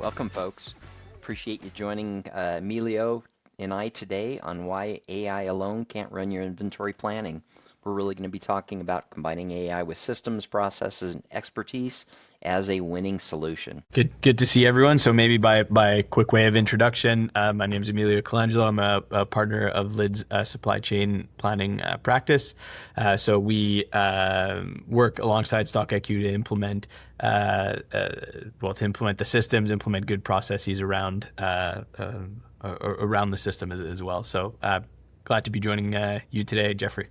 Welcome, folks. Appreciate you joining Emilio and I today on why AI alone can't run your inventory planning. We're really going to be talking about combining AI with systems, processes, and expertise as a winning solution. Good to see everyone. So maybe by quick way of introduction, my name is Emilio Colangelo. I'm a partner of LIDD's supply chain planning practice. So we work alongside StockIQ to implement the systems, implement good processes around the system as well. So glad to be joining you today, Jeffrey.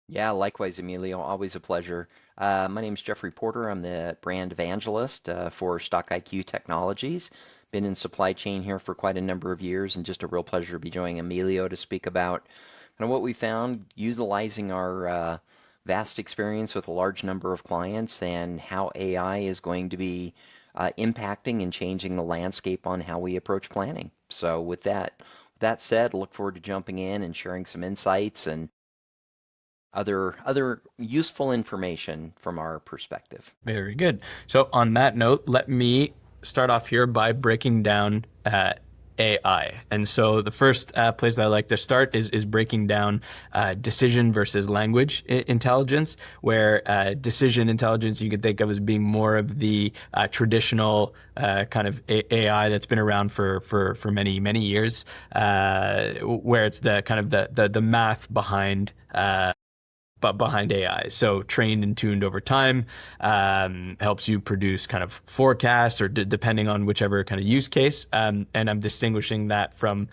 Yeah, likewise, Emilio. Always a pleasure. My name is Jeffrey Porter. I'm the brand evangelist for StockIQ Technologies. Been in supply chain here for quite a number of years, and just a real pleasure to be joining Emilio to speak about kind of what we found utilizing our vast experience with a large number of clients and how AI is going to be impacting and changing the landscape on how we approach planning. So with that said, look forward to jumping in and sharing some insights and other useful information from our perspective. Very good. So on that note, let me start off here by breaking down AI. And so the first place that I like to start is breaking down decision versus language intelligence, where decision intelligence you can think of as being more of the traditional kind of AI that's been around for many years, where it's the kind of the math behind AI. So trained and tuned over time, helps you produce kind of forecasts or depending on whichever kind of use case. And I'm distinguishing that from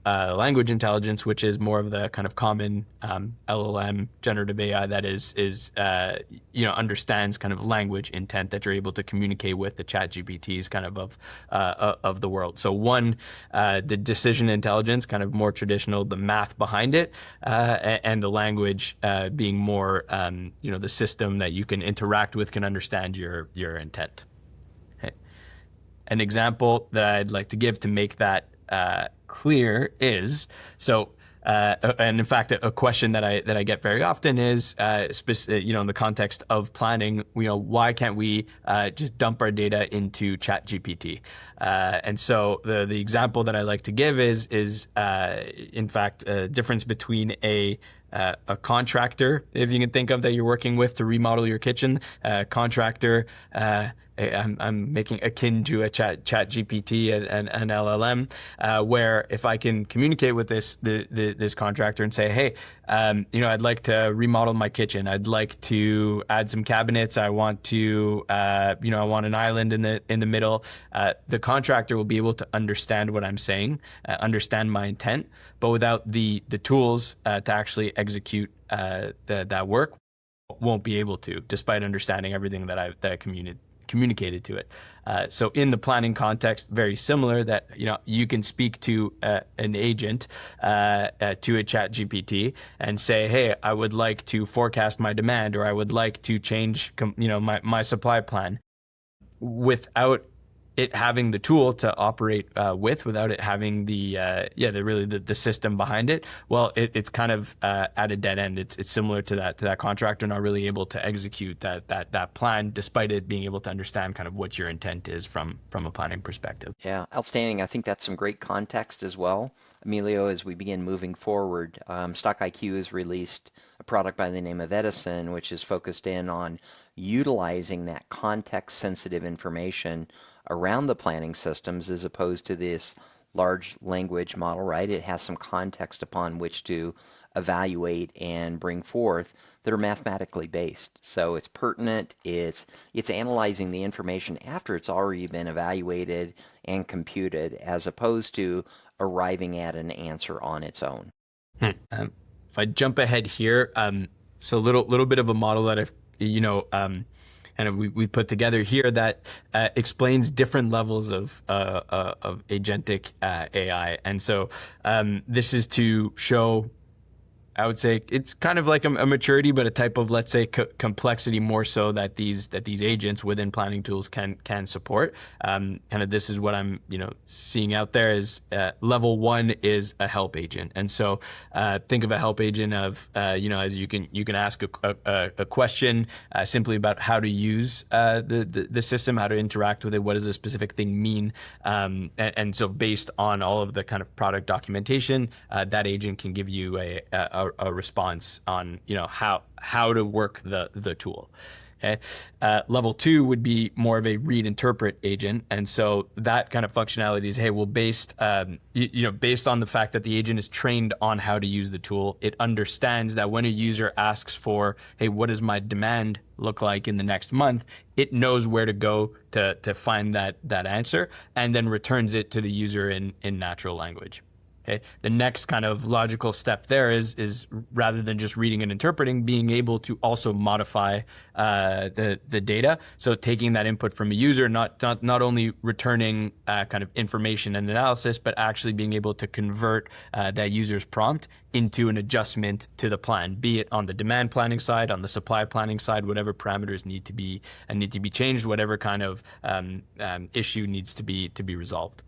language intelligence, which is more of the kind of common LLM generative AI that is understands kind of language intent that you're able to communicate with the ChatGPTs kind of the world. So the decision intelligence, kind of more traditional, the math behind it, and the language being more the system that you can interact with, can understand your intent. An example that I'd like to give to make that clear is, and in fact, a question that I get very often is, in the context of planning, why can't we just dump our data into ChatGPT? And so the example that I like to give is in fact a difference between a contractor, if you can think of, that you're working with to remodel your kitchen. Contractor, I'm making akin to a ChatGPT and an LLM, where if I can communicate with this contractor and say, hey, I'd like to remodel my kitchen. I'd like to add some cabinets. I want to, I want an island in the middle. The contractor will be able to understand what I'm saying, understand my intent, but without the tools to actually execute that work, won't be able to, despite understanding everything that I communicated to it. So in the planning context, very similar, that you can speak to an agent, to a ChatGPT, and say, hey, I would like to forecast my demand, or I would like to change my supply plan, without it having the tool to operate without it having the system behind it. Well, it's kind of at a dead end. It's similar to that contractor not really able to execute that plan, despite it being able to understand kind of what your intent is from a planning perspective. Yeah, outstanding. I think that's some great context as well. Emilio, as we begin moving forward, StockIQ has released a product by the name of Edison, which is focused in on utilizing that context-sensitive information around the planning systems, as opposed to this large language model, right? It has some context upon which to evaluate and bring forth that are mathematically based. So it's pertinent, it's analyzing the information after it's already been evaluated and computed, as opposed to arriving at an answer on its own. If I jump ahead here, so a little bit of a model that I've and we put together here that explains different levels of agentic AI. And so this is to show I would say it's kind of like a maturity, but a type of, let's say, complexity more so that these agents within planning tools can support. Kind of this is what I'm seeing out there is level one is a help agent, and so think of a help agent of as you can ask a question simply about how to use the system, how to interact with it, what does a specific thing mean, and so based on all of the kind of product documentation, that agent can give you a response on how to work the tool. Okay. Level two would be more of a read interpret agent, and so that kind of functionality is, hey, well, based based on the fact that the agent is trained on how to use the tool, it understands that when a user asks for, hey, what does my demand look like in the next month, it knows where to go to find that answer, and then returns it to the user in natural language. Okay. The next kind of logical step there is rather than just reading and interpreting, being able to also modify the data. So taking that input from a user, not only returning kind of information and analysis, but actually being able to convert that user's prompt into an adjustment to the plan, be it on the demand planning side, on the supply planning side, whatever parameters need to be changed, whatever kind of issue needs to be resolved.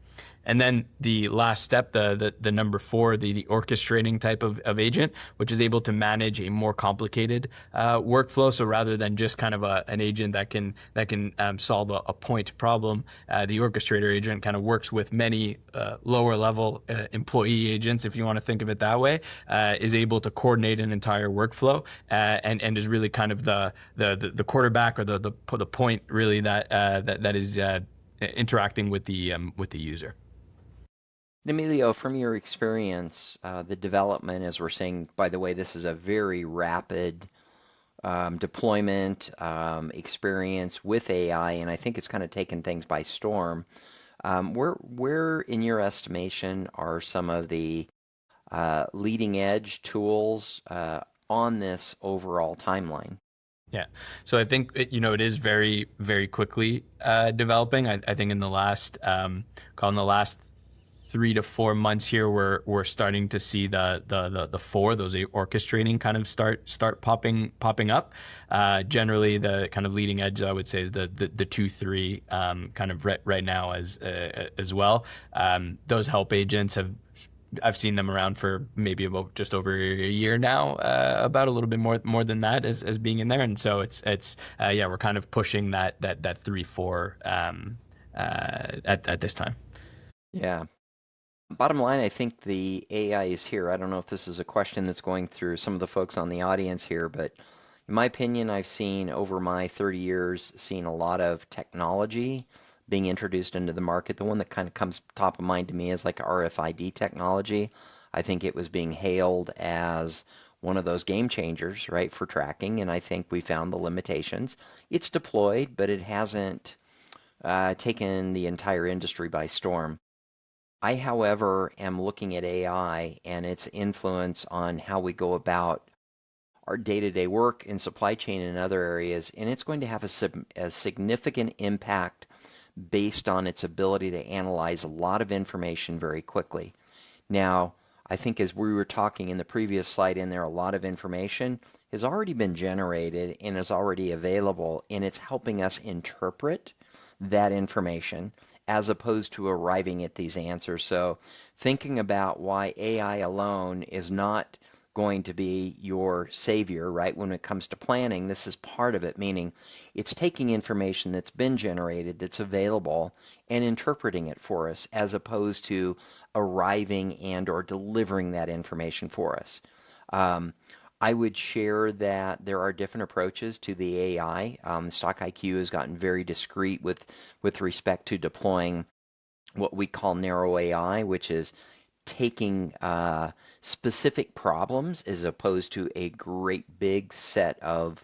And then the last step, the number four, the orchestrating type of agent, which is able to manage a more complicated workflow. So rather than just kind of an agent that can solve a point problem, the orchestrator agent kind of works with many lower level employee agents, if you want to think of it that way, is able to coordinate an entire workflow and is really kind of the quarterback or the point really that is interacting with the user. Emilio, from your experience, the development, as we're saying, by the way, this is a very rapid deployment experience with AI, and I think it's kind of taken things by storm. Where, in your estimation, are some of the leading edge tools on this overall timeline? Yeah. So I think it is very, very quickly developing. I think in the last 3 to 4 months here, we're starting to see the four, those orchestrating kind of start popping up. Generally, the kind of leading edge, I would say the 2, 3 kind of right now as well. Those help agents I've seen them around for maybe about just over a year now, about a little bit more than that as being in there, and so it's we're kind of pushing that 3, 4 at this time. Yeah. Bottom line, I think the AI is here. I don't know if this is a question that's going through some of the folks on the audience here, but in my opinion, I've seen over my 30 years, seen a lot of technology being introduced into the market. The one that kind of comes top of mind to me is like RFID technology. I think it was being hailed as one of those game changers, right, for tracking, and I think we found the limitations. It's deployed, but it hasn't taken the entire industry by storm. I, however, am looking at AI and its influence on how we go about our day-to-day work in supply chain and other areas, and it's going to have a significant impact based on its ability to analyze a lot of information very quickly. Now, I think as we were talking in the previous slide in there, a lot of information has already been generated and is already available, and it's helping us interpret that information as opposed to arriving at these answers. So thinking about why AI alone is not going to be your savior, right? When it comes to planning, this is part of it, meaning it's taking information that's been generated, that's available, and interpreting it for us as opposed to arriving and or delivering that information for us. I would share that there are different approaches to the AI. StockIQ has gotten very discreet with respect to deploying what we call narrow AI, which is taking specific problems as opposed to a great big set of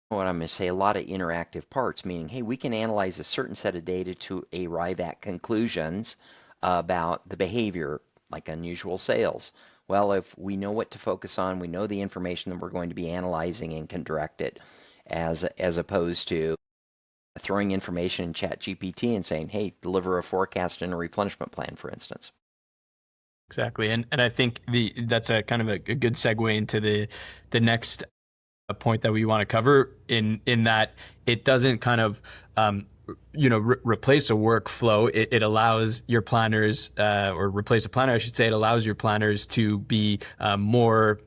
what I'm going to say, a lot of interactive parts, meaning, hey, we can analyze a certain set of data to arrive at conclusions about the behavior, like unusual sales. Well, if we know what to focus on, we know the information that we're going to be analyzing and can direct it as opposed to throwing information in ChatGPT and saying, hey, deliver a forecast and a replenishment plan, for instance. Exactly. And I think that's a kind of a good segue into the next point that we want to cover in that it doesn't kind of replace a workflow. It allows your planners or replace a planner, I should say. It allows your planners to be more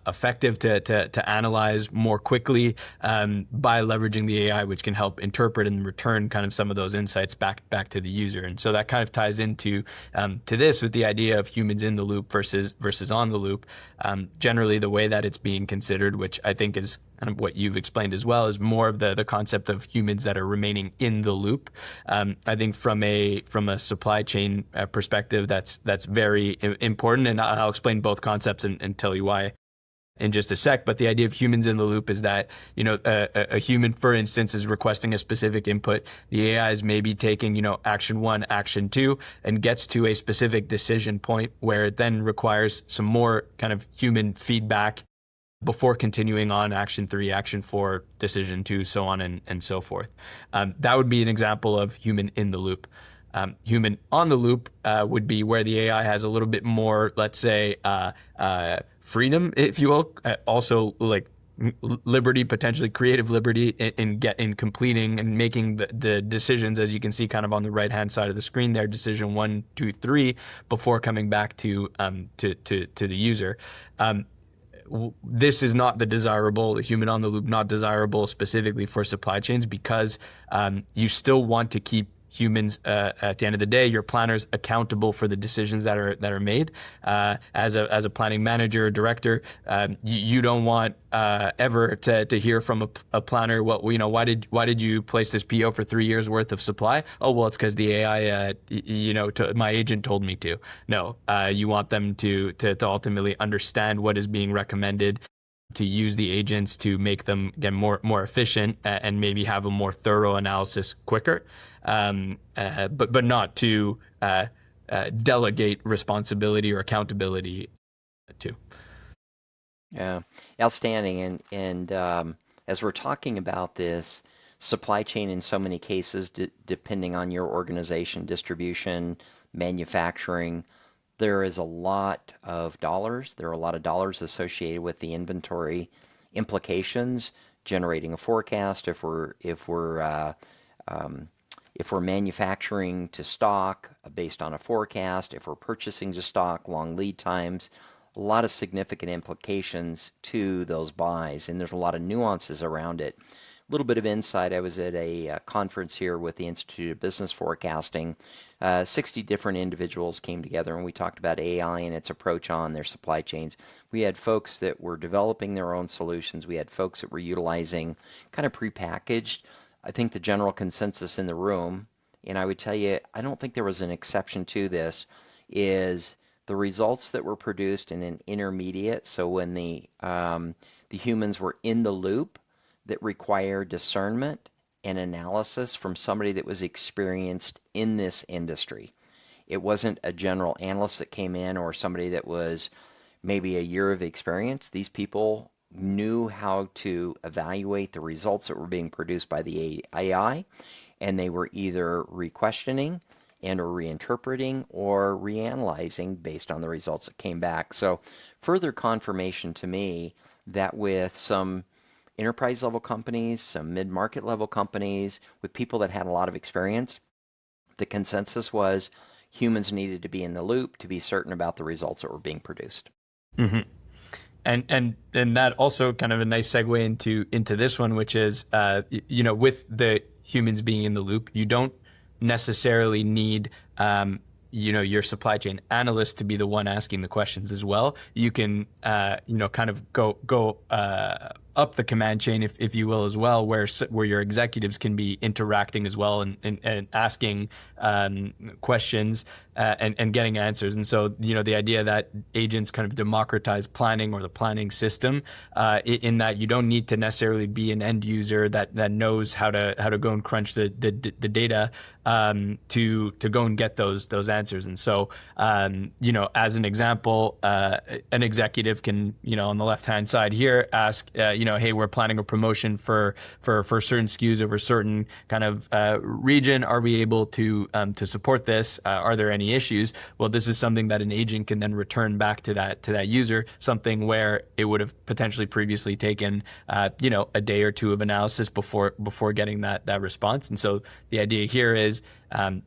effective to analyze more quickly by leveraging the AI, which can help interpret and return kind of some of those insights back to the user. And so that kind of ties into to this with the idea of humans in the loop versus on the loop. Generally, the way that it's being considered, which I think is kind of what you've explained as well, is more of the concept of humans that are remaining in the loop. I think from a supply chain perspective, that's very important, and I'll explain both concepts and tell you why in just a sec. But the idea of humans in the loop is that, a human, for instance, is requesting a specific input. The AI is maybe taking, action 1, action 2, and gets to a specific decision point where it then requires some more kind of human feedback before continuing on action 3, action 4, decision 2, so on and so forth. That would be an example of human in the loop. Human on the loop would be where the AI has a little bit more, let's say, freedom, if you will, also like liberty, potentially creative liberty in completing and making the decisions, as you can see kind of on the right hand side of the screen there, decision 1, 2, 3, before coming back to the user. This is not the human on the loop, not desirable specifically for supply chains, because you still want to keep humans at the end of the day, your planners, accountable for the decisions that are made. As a planning manager or director, you don't want ever to hear from a planner, why did you place this PO for 3 years worth of supply? Oh, well, it's because the AI my agent told me to. No, you want them to ultimately understand what is being recommended, to use the agents to make them get more efficient and maybe have a more thorough analysis quicker, but not to delegate responsibility or accountability to. Yeah, outstanding. And as we're talking about this supply chain in so many cases, depending on your organization, distribution, manufacturing, there is a lot of dollars. There are a lot of dollars associated with the inventory implications, generating a forecast. If we're manufacturing to stock based on a forecast, if we're purchasing to stock, long lead times, a lot of significant implications to those buys, and there's a lot of nuances around it. A little bit of insight. I was at a conference here with the Institute of Business Forecasting. 60 different individuals came together, and we talked about AI and its approach on their supply chains. We had folks that were developing their own solutions. We had folks that were utilizing kind of prepackaged. I think the general consensus in the room, and I would tell you, I don't think there was an exception to this, is the results that were produced in an intermediate. So when the humans were in the loop, that require discernment and analysis from somebody that was experienced in this industry. It wasn't a general analyst that came in or somebody that was maybe a year of experience. These people knew how to evaluate the results that were being produced by the AI, and they were either re-questioning and or reinterpreting or reanalyzing based on the results that came back. So further confirmation to me that with some enterprise level companies, some mid-market level companies, with people that had a lot of experience, the consensus was humans needed to be in the loop to be certain about the results that were being produced. Mm-hmm. And that also kind of a nice segue into this one, which is, with the humans being in the loop, you don't necessarily need your supply chain analyst to be the one asking the questions as well. You can kind of go up the command chain, if you will, as well, where your executives can be interacting as well and asking questions and getting answers. And so, the idea that agents kind of democratize planning or the planning system, in that you don't need to necessarily be an end user that knows how to go and crunch the data to go and get those answers. And so, as an example, an executive can, on the left hand side here, ask, hey, we're planning a promotion for certain SKUs over certain kind of region. Are we able to support this? Are there any issues? Well, this is something that an agent can then return back to that user, something where it would have potentially previously taken a day or two of analysis before getting that response. And so the idea here is,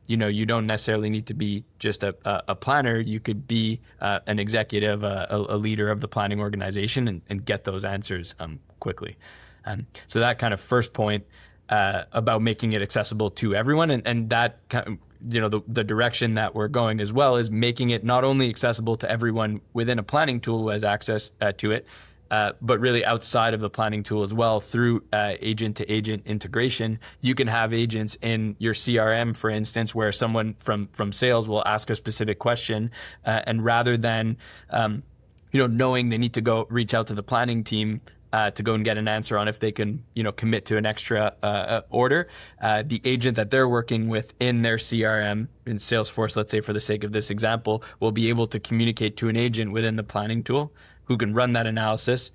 you don't necessarily need to be just a planner. You could be an executive, a leader of the planning organization, and get those answers quickly. So that kind of first point about making it accessible to everyone, and that kind of, the direction that we're going as well is making it not only accessible to everyone within a planning tool who has access to it, but really outside of the planning tool as well through agent-to-agent integration. You can have agents in your CRM, for instance, where someone from sales will ask a specific question, and rather than knowing they need to go reach out to the planning team to go and get an answer on if they can, commit to an extra order, the agent that they're working with in their CRM, in Salesforce, let's say for the sake of this example, will be able to communicate to an agent within the planning tool who can run that analysis,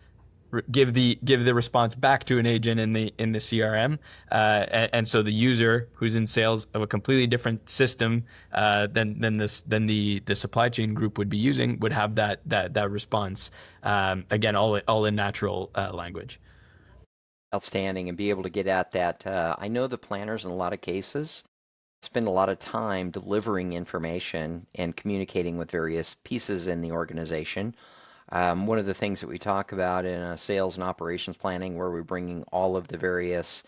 give the response back to an agent in the CRM, and so the user who's in sales of a completely different system than the supply chain group would be using would have that response, again, all in natural language. Outstanding, and be able to get at that. I know the planners in a lot of cases spend a lot of time delivering information and communicating with various pieces in the organization. One of the things that we talk about in sales and operations planning, where we're bringing all of the various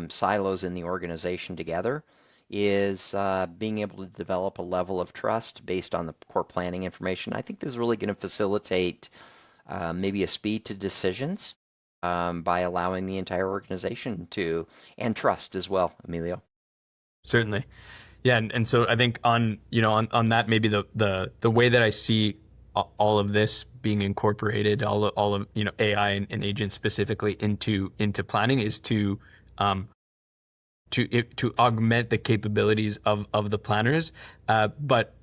silos in the organization together, is being able to develop a level of trust based on the core planning information. I think this is really going to facilitate maybe a speed to decisions by allowing the entire organization to, and trust as well, Emilio. Certainly. Yeah, and so I think on that, maybe the way that I see all of this being incorporated, all of AI and agents specifically into planning, is to augment the capabilities of the planners, but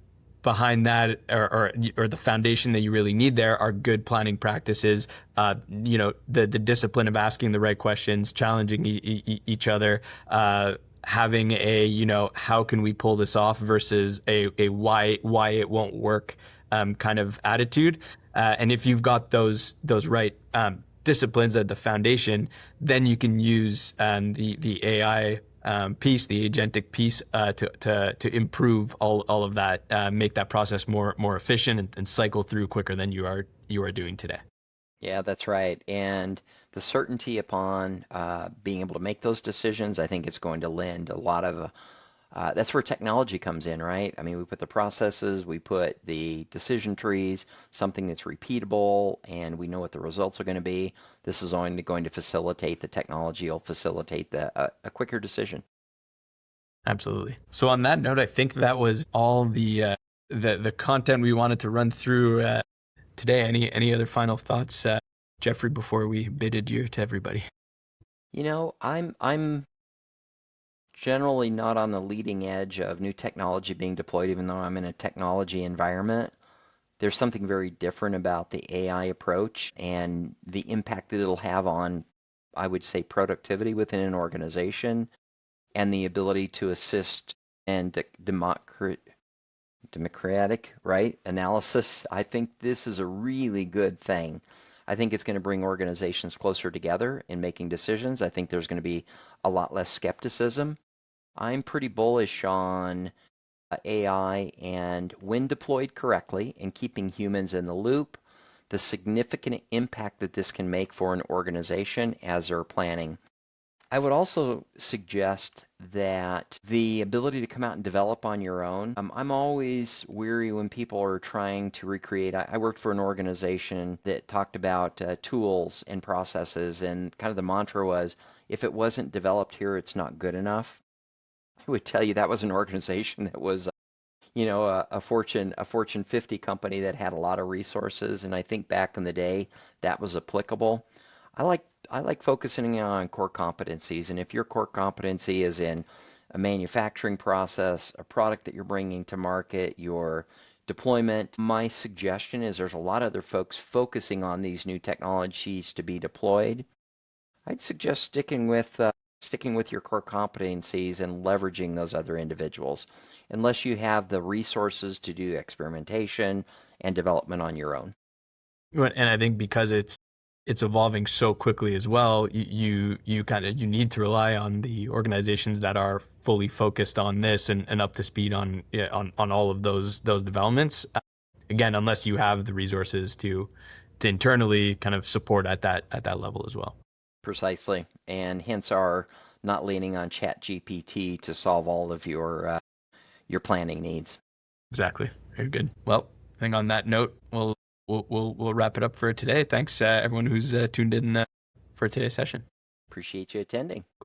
behind that, or the foundation that you really need there, are good planning practices. The discipline of asking the right questions, challenging each other. Having a how can we pull this off versus a why it won't work kind of attitude, and if you've got those right disciplines at the foundation, then you can use the AI piece, the agentic piece, to improve all of that, make that process more efficient, and cycle through quicker than you are doing today. Yeah, that's right. And the certainty upon being able to make those decisions, I think it's going to lend a lot of, that's where technology comes in, right? I mean, we put the processes, we put the decision trees, something that's repeatable, and we know what the results are going to be. This is only going to facilitate, the technology will facilitate a quicker decision. Absolutely. So on that note, I think that was all the content we wanted to run through today. Any other final thoughts, Jeffrey, before we bid adieu to everybody? I'm generally not on the leading edge of new technology being deployed, even though I'm in a technology environment. There's something very different about the AI approach and the impact that it'll have on, I would say, productivity within an organization, and the ability to assist and democratic, right, analysis. I think this is a really good thing. I think it's going to bring organizations closer together in making decisions. I think there's going to be a lot less skepticism. I'm pretty bullish on AI, and when deployed correctly and keeping humans in the loop, the significant impact that this can make for an organization as they're planning. I would also suggest that the ability to come out and develop on your own, I'm always weary when people are trying to recreate. I worked for an organization that talked about tools and processes, and kind of the mantra was, if it wasn't developed here, it's not good enough. I would tell you that was an organization that was, a Fortune 50 company that had a lot of resources, and I think back in the day that was applicable. I like focusing on core competencies, and if your core competency is in a manufacturing process, a product that you're bringing to market, your deployment. My suggestion is there's a lot of other folks focusing on these new technologies to be deployed. I'd suggest sticking with your core competencies and leveraging those other individuals, unless you have the resources to do experimentation and development on your own. And I think because it's evolving so quickly as well, you kind of you need to rely on the organizations that are fully focused on this and up to speed on on all of those developments. Again, unless you have the resources to internally kind of support at that level as well. Precisely, and hence our not leaning on ChatGPT to solve all of your planning needs. Exactly. Very good. Well, I think on that note, we'll wrap it up for today. Thanks everyone who's tuned in for today's session. Appreciate you attending.